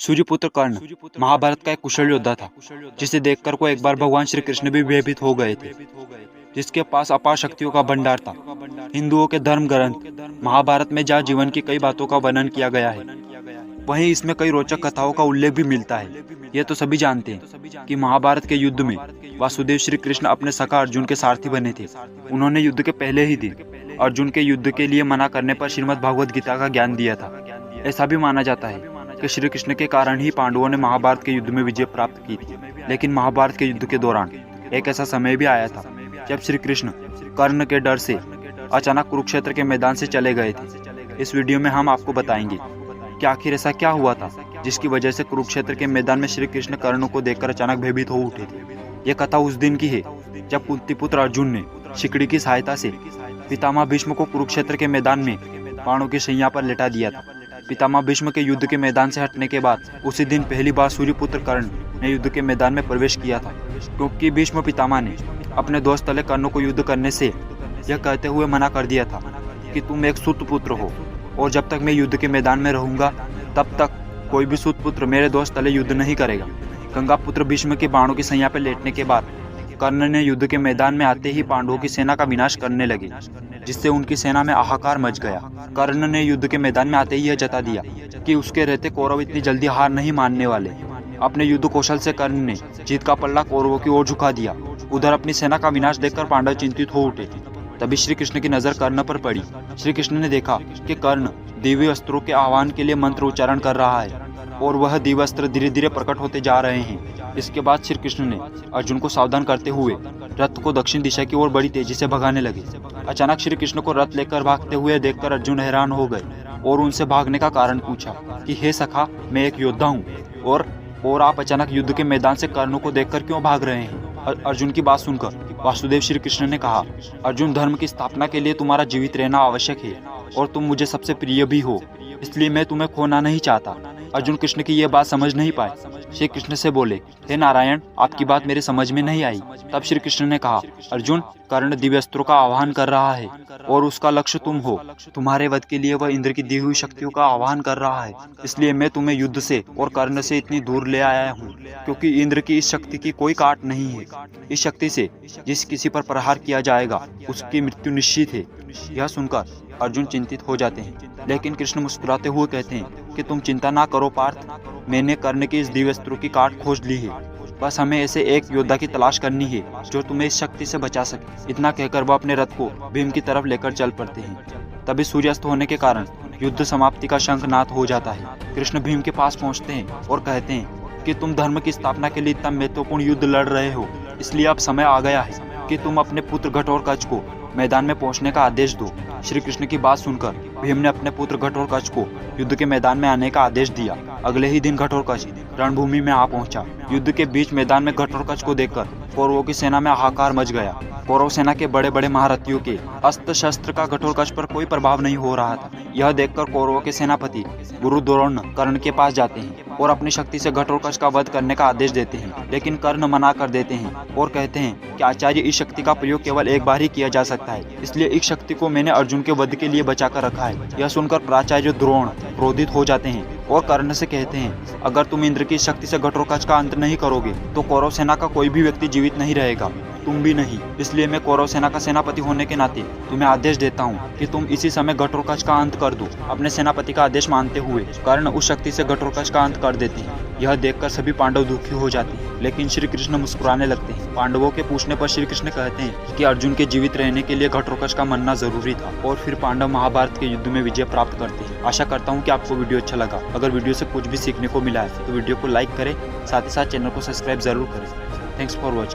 सूर्यपुत्र कर्ण महाभारत का एक कुशल योद्धा था, जिसे देखकर को एक बार भगवान श्री कृष्ण भी भयभीत हो गए थे, जिसके पास अपार शक्तियों का भंडार था। हिंदुओं के धर्म ग्रंथ महाभारत में जहाँ जीवन की कई बातों का वर्णन किया गया है, वहीं इसमें कई रोचक कथाओं का उल्लेख भी मिलता है। यह तो सभी जानते हैं कि महाभारत के युद्ध में वासुदेव श्री कृष्ण अपने सखा अर्जुन के सारथी बने थे। उन्होंने युद्ध के पहले ही दिन अर्जुन के युद्ध के लिए मना करने पर श्रीमद् भागवत गीता का ज्ञान दिया था। ऐसा भी माना जाता है कि श्री कृष्ण के कारण ही पांडवों ने महाभारत के युद्ध में विजय प्राप्त की थी। लेकिन महाभारत के युद्ध के दौरान एक ऐसा समय भी आया था जब श्री कृष्ण कर्ण के डर से अचानक कुरुक्षेत्र के मैदान से चले गए थे। इस वीडियो में हम आपको बताएंगे कि आखिर ऐसा क्या हुआ था जिसकी वजह से कुरुक्षेत्र के मैदान में श्री कृष्ण कर्ण को देखकर अचानक भयभीत हो उठे थे। यह कथा उस दिन की है जब कुंतीपुत्र अर्जुन ने शिकड़ी की सहायता से पितामह भीष्म को कुरुक्षेत्र के मैदान में बाणों की शैया पर लेटा दिया था। पितामह भीष्म के युद्ध के मैदान से हटने के बाद उसी दिन पहली बार सूर्यपुत्र कर्ण ने युद्ध के मैदान में प्रवेश किया था, क्योंकि भीष्म पितामह ने अपने दोस्त तले कर्ण को युद्ध करने से यह कहते हुए मना कर दिया था कि तुम एक सूत पुत्र हो और जब तक मैं युद्ध के मैदान में रहूंगा तब तक कोई भी सूत पुत्र मेरे दोस्त तले युद्ध नहीं करेगा। गंगा पुत्र भीष्म के बाणों की सैया पर लेटने के बाद कर्ण ने युद्ध के मैदान में आते ही पांडवों की सेना का विनाश करने लगे, जिससे उनकी सेना में हाहाकार मच गया। कर्ण ने युद्ध के मैदान में आते ही यह जता दिया कि उसके रहते कौरव इतनी जल्दी हार नहीं मानने वाले। अपने युद्ध कौशल से कर्ण ने जीत का पल्ला कौरवों की ओर झुका दिया। उधर अपनी सेना का विनाश देखकर पांडव चिंतित हो उठे। तभी श्री कृष्ण की नजर कर्ण पर पड़ी। श्री कृष्ण ने देखा कि कर्ण दिव्य अस्त्रों के आह्वान के लिए मंत्र उच्चारण कर रहा है और वह दिव्य अस्त्र धीरे धीरे प्रकट होते जा रहे हैं। इसके बाद श्री कृष्ण ने अर्जुन को सावधान करते हुए रथ को दक्षिण दिशा की ओर बड़ी तेजी से भगाने लगे। अचानक श्री कृष्ण को रथ लेकर भागते हुए देखकर अर्जुन हैरान हो गए और उनसे भागने का कारण पूछा कि हे सखा, मैं एक योद्धा हूँ और आप अचानक युद्ध के मैदान से कर्ण को देखकर क्यों भाग रहे हैं? अर्जुन की बात सुनकर वासुदेव श्री कृष्ण ने कहा, अर्जुन, धर्म की स्थापना के लिए तुम्हारा जीवित रहना आवश्यक है और तुम मुझे सबसे प्रिय भी हो, इसलिए मैं तुम्हें खोना नहीं चाहता। अर्जुन कृष्ण की यह बात समझ नहीं पाए। श्री कृष्ण से बोले, हे नारायण, आपकी बात मेरे समझ में नहीं आई। तब श्री कृष्ण ने कहा, अर्जुन, कर्ण दिव्य अस्त्रों का आह्वान कर रहा है और उसका लक्ष्य तुम हो। तुम्हारे वध के लिए वह इंद्र की दी हुई शक्तियों का आह्वान कर रहा है, इसलिए मैं तुम्हें युद्ध से और कर्ण से इतनी दूर ले आया हूँ, क्योंकि इंद्र की इस शक्ति की कोई काट नहीं है। इस शक्ति से जिस किसी पर प्रहार किया जाएगा उसकी मृत्यु निश्चित है। यह सुनकर अर्जुन चिंतित हो जाते हैं, लेकिन कृष्ण मुस्कुराते हुए कहते हैं कि तुम चिंता ना करो पार्थ, मैंने कर्ण के इस दिव्य अस्त्रों की काट खोज ली है। बस हमें ऐसे एक योद्धा की तलाश करनी है जो तुम्हें इस शक्ति से बचा सके। इतना कहकर वह अपने रथ को भीम की तरफ लेकर चल पड़ते हैं। तभी सूर्यास्त होने के कारण युद्ध समाप्ति का शंखनाद हो जाता है। कृष्ण भीम के पास पहुंचते हैं और कहते हैं कि तुम धर्म की स्थापना के लिए इतना महत्वपूर्ण युद्ध लड़ रहे हो, इसलिए अब समय आ गया है कि तुम अपने पुत्र घटोत्कच को मैदान में पहुंचने का आदेश दो। श्री कृष्ण की बात सुनकर भीम ने अपने पुत्र घटोत्कच को युद्ध के मैदान में आने का आदेश दिया। अगले ही दिन घटोत्कच रणभूमि में आ पहुंचा। युद्ध के बीच मैदान में घटोत्कच को देखकर कौरवों की सेना में हाहाकार मच गया। कौरव सेना के बड़े बड़े महारथियों के अस्त्र शस्त्र का घटोत्कच पर कोई प्रभाव नहीं हो रहा था। यह देखकर कौरवों के सेनापति गुरु द्रोण कर्ण के पास जाते हैं और अपनी शक्ति से घटोत्कच का वध करने का आदेश देते हैं, लेकिन कर्ण मना कर देते हैं और कहते हैं कि आचार्य, इस शक्ति का प्रयोग केवल एक बार ही किया जा सकता है, इसलिए इस शक्ति को मैंने अर्जुन के वध के लिए बचा कर रखा है। यह सुनकर प्राचार्य द्रोण क्रोधित हो जाते हैं और कर्ण से कहते हैं, अगर तुम इंद्र की शक्ति से घटोत्कच का अंत नहीं करोगे तो कौरव सेना का कोई भी व्यक्ति जीवित नहीं रहेगा, तुम भी नहीं। इसलिए मैं कौरव सेना का सेनापति होने के नाते तुम्हें आदेश देता हूँ कि तुम इसी समय घटोत्कच का अंत कर दो। अपने सेनापति का आदेश मानते हुए कर्ण उस शक्ति से घटोत्कच का अंत कर देते हैं। यह देखकर सभी पांडव दुखी हो जाते हैं, लेकिन श्री कृष्ण मुस्कुराने लगते हैं। पांडवों के पूछने पर श्री कृष्ण कहते हैं कि अर्जुन के जीवित रहने के लिए घटोत्कच का मरना जरूरी था और फिर पांडव महाभारत के युद्ध में विजय प्राप्त करते हैं। आशा करता हूँ कि आपको वीडियो अच्छा लगा। अगर वीडियो से कुछ भी सीखने को मिला है तो वीडियो को लाइक करें, साथ ही साथ चैनल को सब्सक्राइब जरूर करें। Thanks for watching.